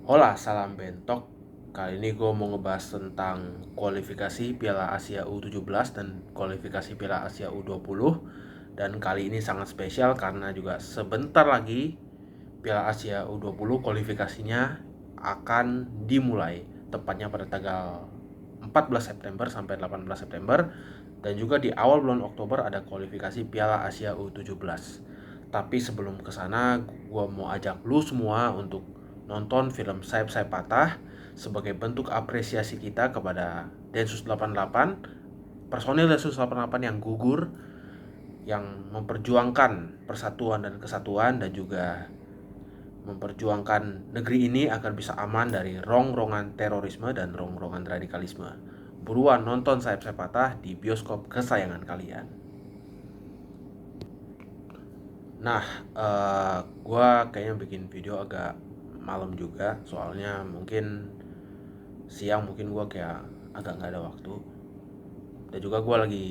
Hola, salam bentok. Kali ini gue mau ngebahas tentang kualifikasi Piala Asia U17 dan kualifikasi Piala Asia U20. Dan kali ini sangat spesial karena juga sebentar lagi Piala Asia U20 kualifikasinya akan dimulai. Tepatnya pada tanggal 14 September sampai 18 September. Dan juga di awal bulan Oktober ada kualifikasi Piala Asia U17. Tapi sebelum kesana, gue mau ajak lu semua untuk nonton film Sayap-Sayap Patah sebagai bentuk apresiasi kita kepada Densus 88, personil Densus 88 yang gugur, yang memperjuangkan persatuan dan kesatuan dan juga memperjuangkan negeri ini agar bisa aman dari rongrongan terorisme dan rongrongan radikalisme. Buruan nonton Sayap-Sayap Patah di bioskop kesayangan kalian. Nah, gue kayaknya bikin video agak malam juga, soalnya mungkin siang mungkin gue kayak agak nggak ada waktu. Dan juga gue lagi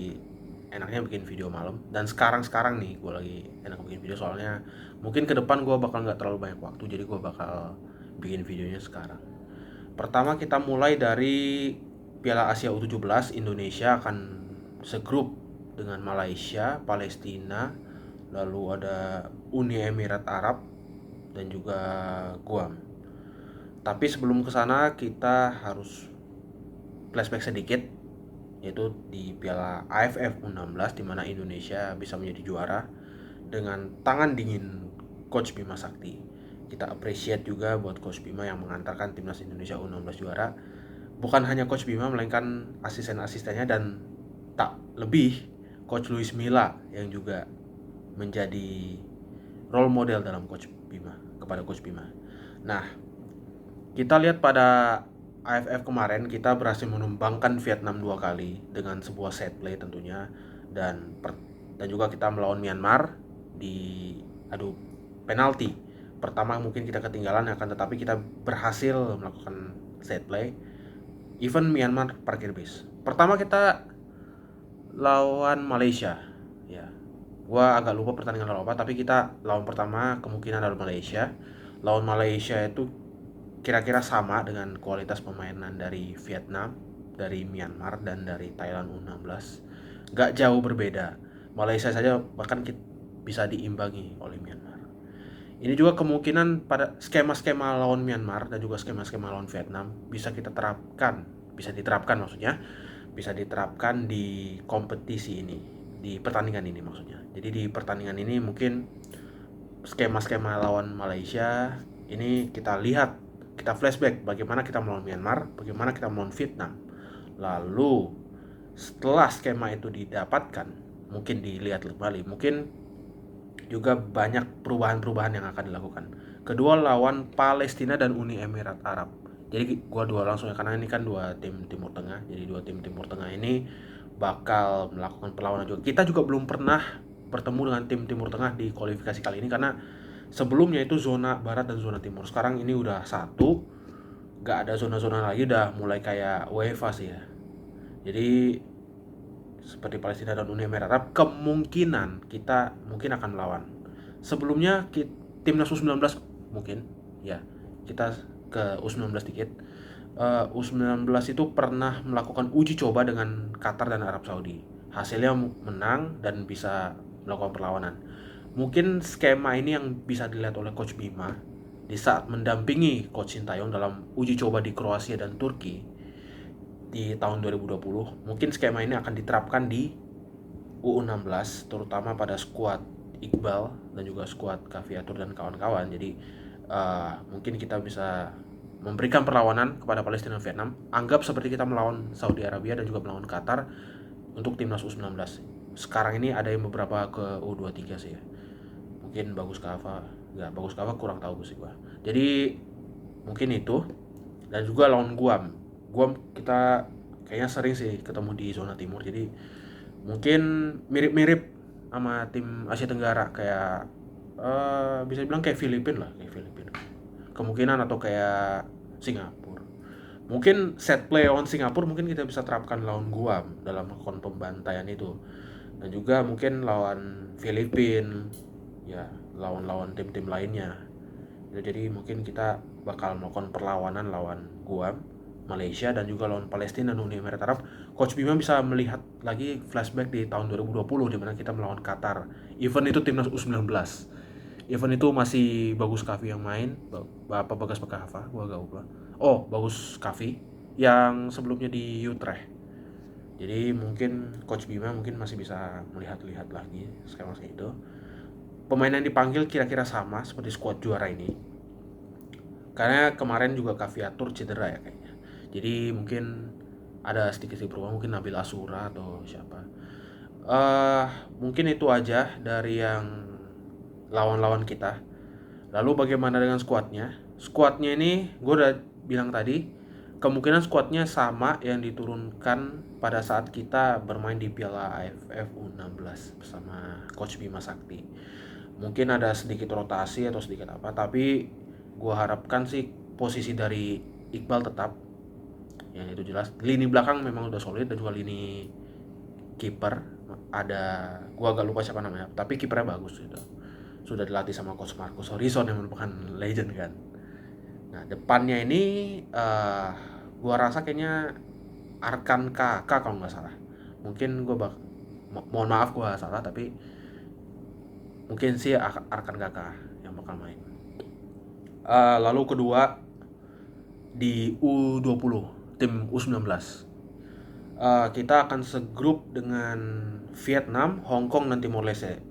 enaknya bikin video malam. Dan sekarang nih gue lagi enak bikin video soalnya mungkin ke depan gue bakal nggak terlalu banyak waktu, jadi gue bakal bikin videonya sekarang. Pertama kita mulai dari Piala Asia U17. Indonesia akan segrup dengan Malaysia, Palestina, lalu ada Uni Emirat Arab dan juga Guam. Tapi sebelum ke sana kita harus flashback sedikit, yaitu di Piala AFF U16 di mana Indonesia bisa menjadi juara dengan tangan dingin Coach Bima Sakti. Kita appreciate juga buat Coach Bima yang mengantarkan timnas Indonesia U16 juara. Bukan hanya Coach Bima melainkan asisten-asistennya dan tak lebih Coach Luis Milla yang juga menjadi role model dalam Coach Bima kepada Coach Bima. Nah, kita lihat pada AFF kemarin kita berhasil menumbangkan Vietnam 2 kali dengan sebuah set play tentunya, dan dan juga kita melawan Myanmar di adu penalti. Pertama mungkin kita ketinggalan, akan tetapi kita berhasil melakukan set play. Even Myanmar parkir bis. Pertama kita lawan Malaysia. Ya, gua agak lupa pertandingan lawan apa, tapi kita lawan pertama kemungkinan lawan Malaysia. Lawan Malaysia itu kira-kira sama dengan kualitas permainan dari Vietnam, dari Myanmar, dan dari Thailand U16. Gak jauh berbeda. Malaysia saja bahkan bisa diimbangi oleh Myanmar. Ini juga kemungkinan pada skema-skema lawan Myanmar dan juga skema-skema lawan Vietnam bisa diterapkan maksudnya, bisa diterapkan di kompetisi ini, di pertandingan ini maksudnya. Jadi di pertandingan ini mungkin skema-skema lawan Malaysia ini kita lihat, kita flashback bagaimana kita melawan Myanmar, bagaimana kita melawan Vietnam. Lalu setelah skema itu didapatkan, mungkin dilihat kembali, mungkin juga banyak perubahan-perubahan yang akan dilakukan. Kedua lawan Palestina dan Uni Emirat Arab. Jadi gua dua langsung ya, karena ini kan dua tim Timur Tengah. Jadi dua tim Timur Tengah ini bakal melakukan perlawanan juga. Kita juga belum pernah bertemu dengan tim Timur Tengah di kualifikasi kali ini karena sebelumnya itu zona barat dan zona timur. Sekarang ini udah satu, gak ada zona-zona lagi, udah mulai kayak UEFA sih ya. Jadi seperti Palestina dan Uni Emirat Arab, kemungkinan kita mungkin akan melawan. Sebelumnya timnas U19 mungkin ya, kita ke U19 dikit. U19 itu pernah melakukan uji coba dengan Qatar dan Arab Saudi. Hasilnya menang dan bisa melakukan perlawanan. Mungkin skema ini yang bisa dilihat oleh Coach Bima di saat mendampingi Coach Sintayong dalam uji coba di Kroasia dan Turki di tahun 2020. Mungkin skema ini akan diterapkan di U16, terutama pada skuad Iqbal dan juga skuad Kaviatur dan kawan-kawan. Jadi mungkin kita bisa memberikan perlawanan kepada Palestina dan Vietnam. Anggap seperti kita melawan Saudi Arabia dan juga melawan Qatar untuk timnas U19. Sekarang ini ada yang beberapa ke U23 sih ya. Mungkin bagus Kava, nggak bagus Kava kurang tahu sih gua. Jadi mungkin itu. Dan juga lawan Guam. Guam kita kayaknya sering sih ketemu di zona timur. Jadi mungkin mirip-mirip sama tim Asia Tenggara, kayak bisa dibilang kayak Filipina lah, kayak Filipina kemungkinan, atau kayak Singapura. Mungkin set play lawan Singapura mungkin kita bisa terapkan lawan Guam dalam melakukan pembantaian itu, dan juga mungkin lawan Filipina ya, lawan-lawan tim-tim lainnya Jadi mungkin kita bakal melakukan perlawanan lawan Guam, Malaysia, dan juga lawan Palestina dan Uni Emirat Arab. Coach Bima bisa melihat lagi flashback di tahun 2020 di mana kita melawan Qatar. Event itu timnas U19. Event itu masih Bagus Kavi yang main, Bapak Bagas Pekahava, gua agak lupa. Oh, Bagus Kavi yang sebelumnya di Utrecht. Jadi mungkin Coach Bima mungkin masih bisa melihat-lihat lagi skema itu. Pemain yang dipanggil kira-kira sama seperti skuad juara ini. Karena kemarin juga Kaviatur cedera ya kayaknya. Jadi mungkin ada sedikit perubahan, mungkin Nabil Asura atau siapa. Mungkin itu aja dari yang lawan-lawan kita. Lalu bagaimana dengan skuadnya? Skuadnya ini gue udah bilang tadi, kemungkinan skuadnya sama yang diturunkan pada saat kita bermain di Piala AFF U16 bersama Coach Bima Sakti. Mungkin ada sedikit rotasi atau sedikit apa, tapi gue harapkan sih posisi dari Iqbal tetap, yang itu jelas. Lini belakang memang udah solid, dan juga lini kiper ada, gue agak lupa siapa namanya, tapi kipernya bagus gitu. Sudah dilatih sama Coach Marcus Horizon yang merupakan legend kan. Nah depannya ini gue rasa kayaknya Arkan Kakak kalau nggak salah. Mungkin mohon maaf gue salah, tapi mungkin sih Arkan Kakak yang bakal main. Lalu kedua di U20, tim U19. Kita akan segrup dengan Vietnam, Hong Kong, dan Timor Leste.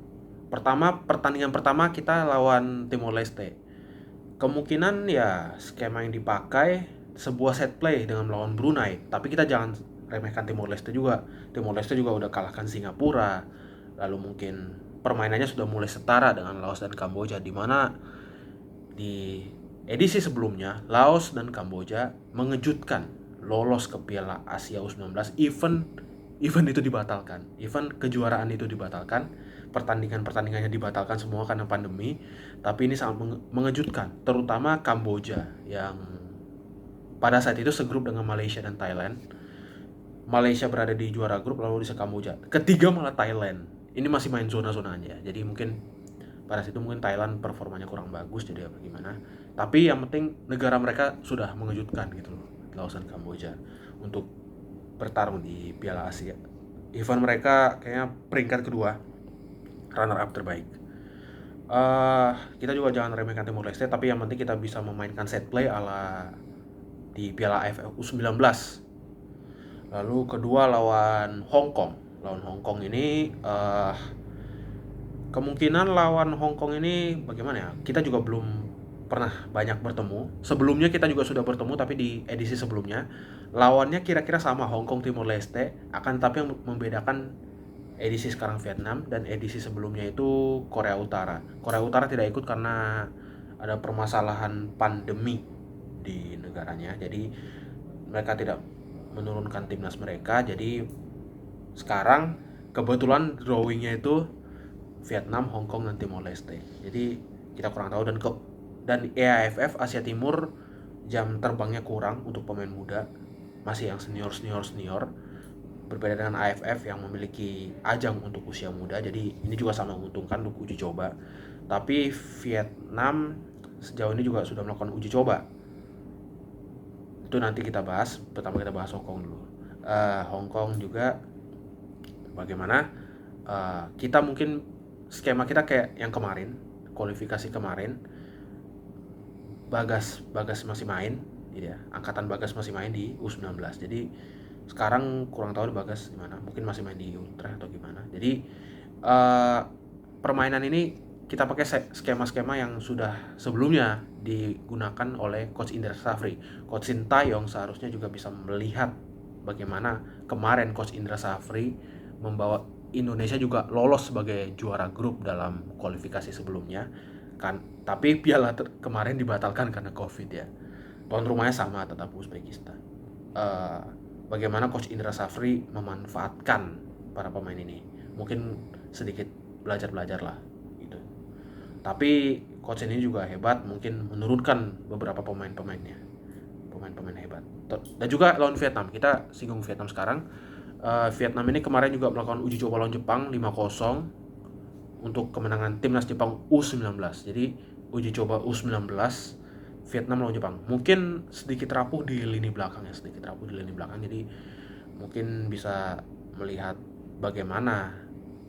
Pertandingan pertama kita lawan Timor Leste. Kemungkinan ya skema yang dipakai sebuah set play dengan melawan Brunei. Tapi kita jangan remehkan Timor Leste juga. Timor Leste juga udah kalahkan Singapura. Lalu mungkin permainannya sudah mulai setara dengan Laos dan Kamboja, di mana di edisi sebelumnya Laos dan Kamboja mengejutkan lolos ke Piala Asia U19. Event itu dibatalkan, event kejuaraan itu dibatalkan, pertandingannya dibatalkan semua karena pandemi. Tapi ini sangat mengejutkan, terutama Kamboja yang pada saat itu segrup dengan Malaysia dan Thailand. Malaysia berada di juara grup, lalu di Kamboja. Ketiga malah Thailand. Ini masih main zona-zona aja. Jadi mungkin pada situ mungkin Thailand performanya kurang bagus, jadi apa gimana. Tapi yang penting negara mereka sudah mengejutkan gitu loh, Laos dan Kamboja, untuk bertarung di Piala Asia. Event mereka kayaknya peringkat kedua, runner up terbaik. Kita juga jangan remehkan Timor Leste, tapi yang penting kita bisa memainkan set play ala di Piala AFF U19. Lalu kedua lawan Hong Kong. Lawan Hong Kong ini kemungkinan lawan Hong Kong ini bagaimana ya? Kita juga belum pernah banyak bertemu. Sebelumnya kita juga sudah bertemu, tapi di edisi sebelumnya lawannya kira-kira sama, Hong Kong Timor Leste. Akan tapi yang membedakan edisi sekarang Vietnam dan edisi sebelumnya itu Korea Utara. Korea Utara tidak ikut karena ada permasalahan pandemi di negaranya. Jadi mereka tidak menurunkan timnas mereka. Jadi sekarang kebetulan drawingnya itu Vietnam, Hong Kong, dan Timor Leste. Jadi kita kurang tahu, dan EAFF Asia Timur jam terbangnya kurang untuk pemain muda, masih yang senior. Berbeda dengan AFF yang memiliki ajang untuk usia muda, jadi ini juga sama menguntungkan untuk uji coba. Tapi Vietnam sejauh ini juga sudah melakukan uji coba. Itu nanti kita bahas. Pertama kita bahas Hong Kong dulu. Hong Kong juga bagaimana? Kita mungkin skema kita kayak yang kemarin, kualifikasi kemarin. Bagas masih main, gitu ya. Angkatan Bagas masih main di U19. Jadi sekarang kurang tahu di Bagas di mana. Mungkin masih main di Utrecht atau gimana. Jadi permainan ini kita pakai skema-skema yang sudah sebelumnya digunakan oleh Coach Indra Safri. Coach Sintayong seharusnya juga bisa melihat bagaimana kemarin Coach Indra Safri membawa Indonesia juga lolos sebagai juara grup dalam kualifikasi sebelumnya kan. Tapi piala kemarin dibatalkan karena Covid ya. Tuan rumahnya sama, tetap Uzbekistan. Bagaimana Coach Indra Safri memanfaatkan para pemain ini? Mungkin sedikit belajar lah gitu. Tapi coach ini juga hebat, mungkin menurunkan beberapa pemain-pemainnya. Pemain hebat. Dan juga lawan Vietnam, kita singgung Vietnam sekarang. Vietnam ini kemarin juga melakukan uji coba lawan Jepang 5-0 untuk kemenangan timnas Jepang U19. Jadi uji coba U19 Vietnam lawan Jepang. Mungkin sedikit rapuh di lini belakang ya, sedikit rapuh di lini belakang. Jadi mungkin bisa melihat bagaimana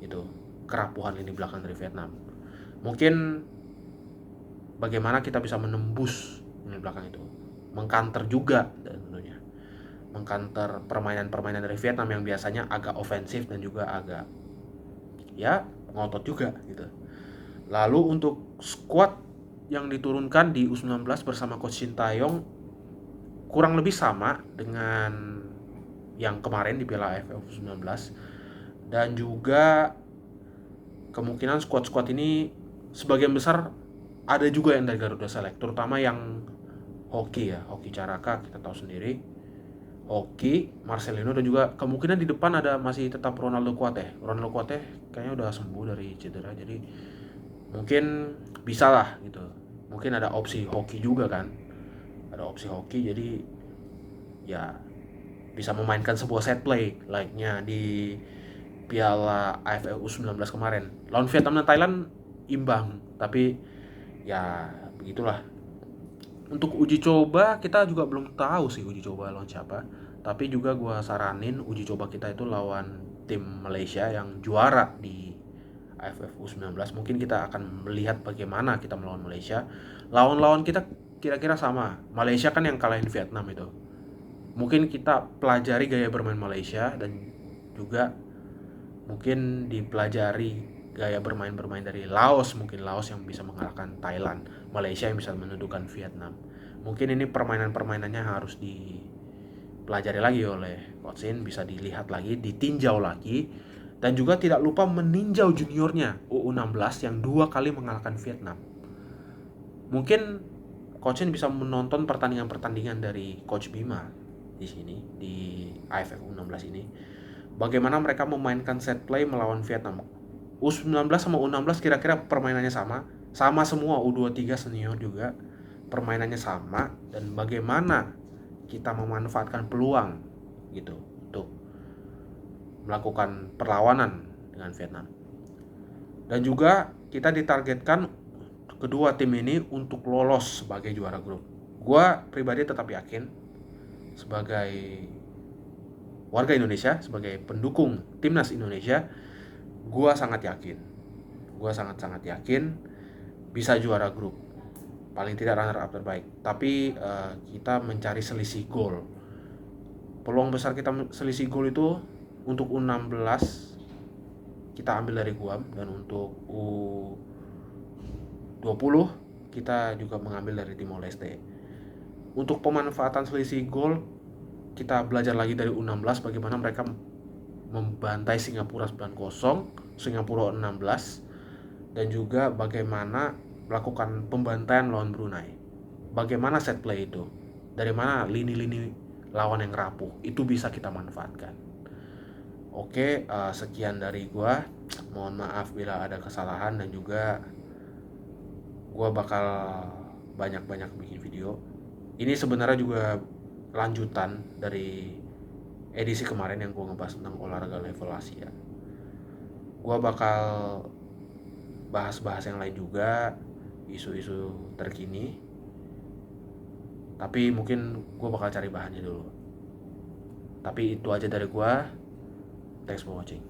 itu kerapuhan lini belakang dari Vietnam. Mungkin bagaimana kita bisa menembus lini belakang itu, mengcounter juga tentunya, mengcounter permainan-permainan dari Vietnam yang biasanya agak ofensif dan juga agak ya ngotot juga gitu. Lalu untuk squad yang diturunkan di U19 bersama Coach Shin Taeyong kurang lebih sama dengan yang kemarin di Piala AFF U19, dan juga kemungkinan squad-squad ini sebagian besar ada juga yang dari Garuda Select, terutama yang hoki ya, hoki Caraka kita tahu sendiri, hoki Marcelino, dan juga kemungkinan di depan ada masih tetap Ronaldo Kuateh. Ronaldo Kuateh kayaknya udah sembuh dari cedera, jadi mungkin bisa lah gitu. Mungkin ada opsi hoki juga kan, ada opsi hoki, jadi ya bisa memainkan sebuah set play like-nya di Piala AFF U19 kemarin. Lawan Vietnam dan Thailand imbang, tapi ya begitulah. Untuk uji coba kita juga belum tahu sih uji coba lawan siapa. Tapi juga gue saranin uji coba kita itu lawan tim Malaysia yang juara di AFF U19. Mungkin kita akan melihat bagaimana kita melawan Malaysia. Lawan-lawan kita kira-kira sama. Malaysia kan yang kalahin Vietnam itu. Mungkin kita pelajari gaya bermain Malaysia, dan juga mungkin dipelajari gaya bermain dari Laos. Mungkin Laos yang bisa mengalahkan Thailand, Malaysia yang bisa menundukkan Vietnam. Mungkin ini permainan-permainannya harus dipelajari lagi oleh Coach Shin, bisa dilihat lagi, ditinjau lagi, dan juga tidak lupa meninjau juniornya U16 yang 2 kali mengalahkan Vietnam. Mungkin Coach Shin bisa menonton pertandingan-pertandingan dari Coach Bima di sini di AFF U16 ini, bagaimana mereka memainkan set play melawan Vietnam. U19 sama U16 kira-kira permainannya sama semua. U23 senior juga permainannya sama, dan bagaimana kita memanfaatkan peluang gitu untuk melakukan perlawanan dengan Vietnam. Dan juga kita ditargetkan kedua tim ini untuk lolos sebagai juara grup. Gua pribadi tetap yakin sebagai warga Indonesia, sebagai pendukung timnas Indonesia, gue sangat yakin, bisa juara grup, paling tidak runner up terbaik. Tapi kita mencari selisih gol. Peluang besar kita selisih gol itu untuk U16 kita ambil dari Guam, dan untuk U20 kita juga mengambil dari Timor Leste. Untuk pemanfaatan selisih gol, kita belajar lagi dari U16 bagaimana mereka membantai Singapura 9-0, Singapura 16, dan juga bagaimana melakukan pembantaian lawan Brunei. Bagaimana set play itu, dari mana lini-lini lawan yang rapuh itu bisa kita manfaatkan. Oke, sekian dari gua. Mohon maaf bila ada kesalahan, dan juga gua bakal banyak-banyak bikin video. Ini sebenarnya juga lanjutan dari edisi kemarin yang gua ngebahas tentang olahraga level Asia. Gua bakal bahas-bahas yang lain juga, isu-isu terkini. Tapi mungkin gue bakal cari bahannya dulu. Tapi itu aja dari gue. Thanks for watching.